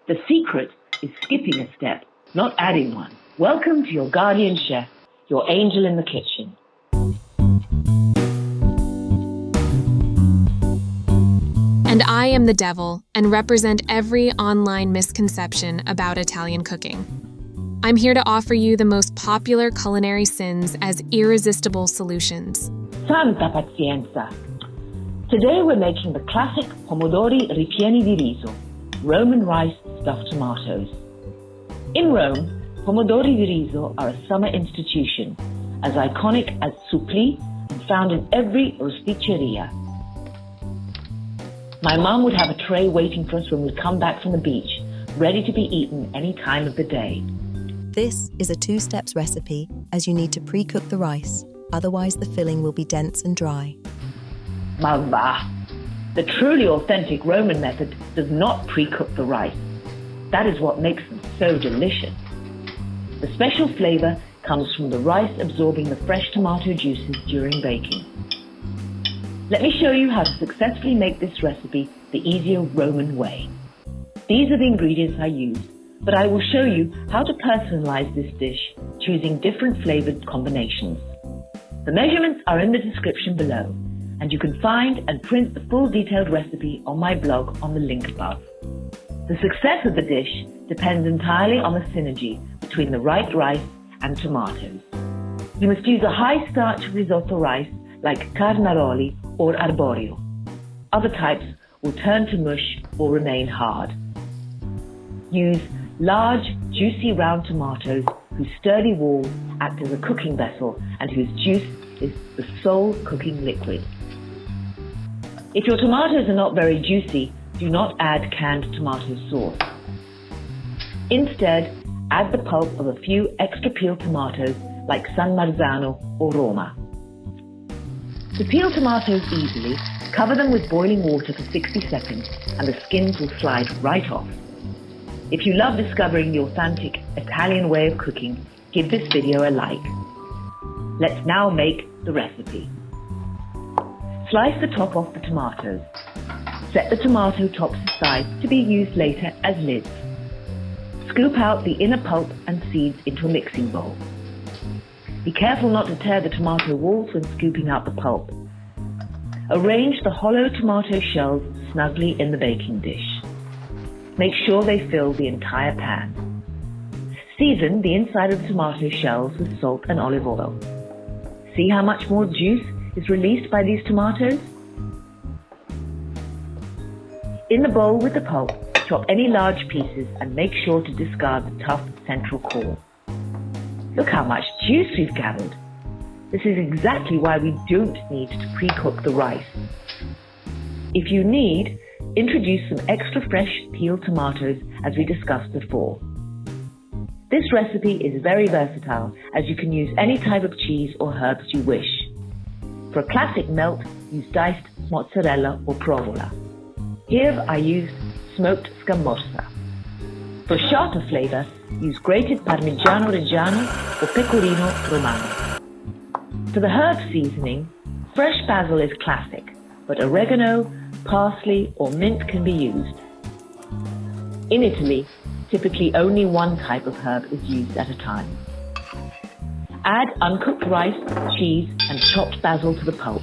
The secret is skipping a step, not adding one. Welcome to your guardian chef, your angel in the kitchen. And I am the devil and represent every online misconception about Italian cooking. I'm here to offer you the most popular culinary sins as irresistible solutions. Santa pazienza! Today we're making the classic Pomodori ripieni di Riso, Roman rice stuffed tomatoes. In Rome, Pomodori di Riso are a summer institution, as iconic as supplì and found in every rosticceria. My mum would have a tray waiting for us when we'd come back from the beach, ready to be eaten any time of the day. This is a 2-steps recipe, as you need to pre-cook the rice, otherwise the filling will be dense and dry. Ma va! The truly authentic Roman method does not pre-cook the rice. That is what makes them so delicious. The special flavor comes from the rice absorbing the fresh tomato juices during baking. Let me show you how to successfully make this recipe the easier Roman way. These are the ingredients I used, but I will show you how to personalize this dish, choosing different flavored combinations. The measurements are in the description below, and you can find and print the full detailed recipe on my blog on the link above. The success of the dish depends entirely on the synergy between the right rice and tomatoes. You must use a high-starch risotto rice like Carnaroli or arborio. Other types will turn to mush or remain hard. Use large, juicy round tomatoes whose sturdy walls act as a cooking vessel and whose juice is the sole cooking liquid. If your tomatoes are not very juicy, do not add canned tomato sauce. Instead, add the pulp of a few extra peeled tomatoes like San Marzano or Roma. To peel tomatoes easily, cover them with boiling water for 60 seconds and the skins will slide right off. If you love discovering the authentic Italian way of cooking, give this video a like. Let's now make the recipe. Slice the top off the tomatoes. Set the tomato tops aside to be used later as lids. Scoop out the inner pulp and seeds into a mixing bowl. Be careful not to tear the tomato walls when scooping out the pulp. Arrange the hollow tomato shells snugly in the baking dish. Make sure they fill the entire pan. Season the inside of the tomato shells with salt and olive oil. See how much more juice is released by these tomatoes? In the bowl with the pulp, chop any large pieces and make sure to discard the tough central core. Look how much juice we've gathered. This is exactly why we don't need to pre-cook the rice. If you need, introduce some extra fresh peeled tomatoes as we discussed before. This recipe is very versatile as you can use any type of cheese or herbs you wish. For a classic melt, use diced mozzarella or provola. Here I used smoked scamorza. For sharper flavor, use grated Parmigiano Reggiano or pecorino romano. For the herb seasoning, fresh basil is classic, but oregano, parsley or mint can be used. In Italy, typically only one type of herb is used at a time. Add uncooked rice, cheese and chopped basil to the pulp.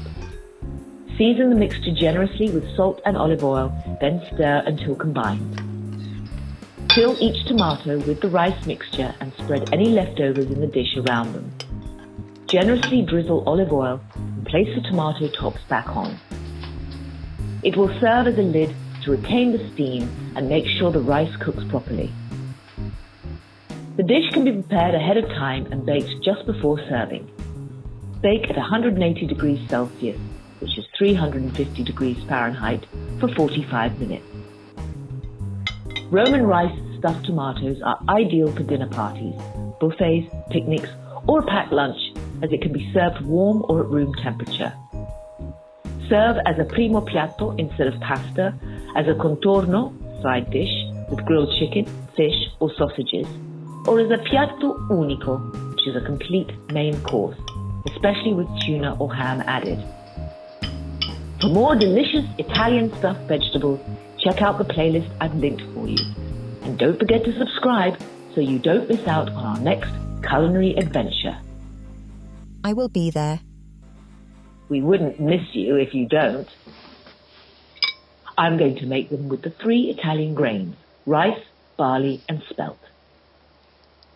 Season the mixture generously with salt and olive oil, then stir until combined. Fill each tomato with the rice mixture and spread any leftovers in the dish around them. Generously drizzle olive oil and place the tomato tops back on. It will serve as a lid to retain the steam and make sure the rice cooks properly. The dish can be prepared ahead of time and baked just before serving. Bake at 180 degrees Celsius, which is 350 degrees Fahrenheit, for 45 minutes. Roman rice stuffed tomatoes are ideal for dinner parties, buffets, picnics, or a packed lunch, as it can be served warm or at room temperature. Serve as a primo piatto instead of pasta, as a contorno, side dish, with grilled chicken, fish or sausages, or as a piatto unico, which is a complete main course, especially with tuna or ham added. For more delicious Italian stuffed vegetables, check out the playlist I've linked for you. And don't forget to subscribe so you don't miss out on our next culinary adventure. I will be there. We wouldn't miss you if you don't. I'm going to make them with the 3 Italian grains, rice, barley and spelt.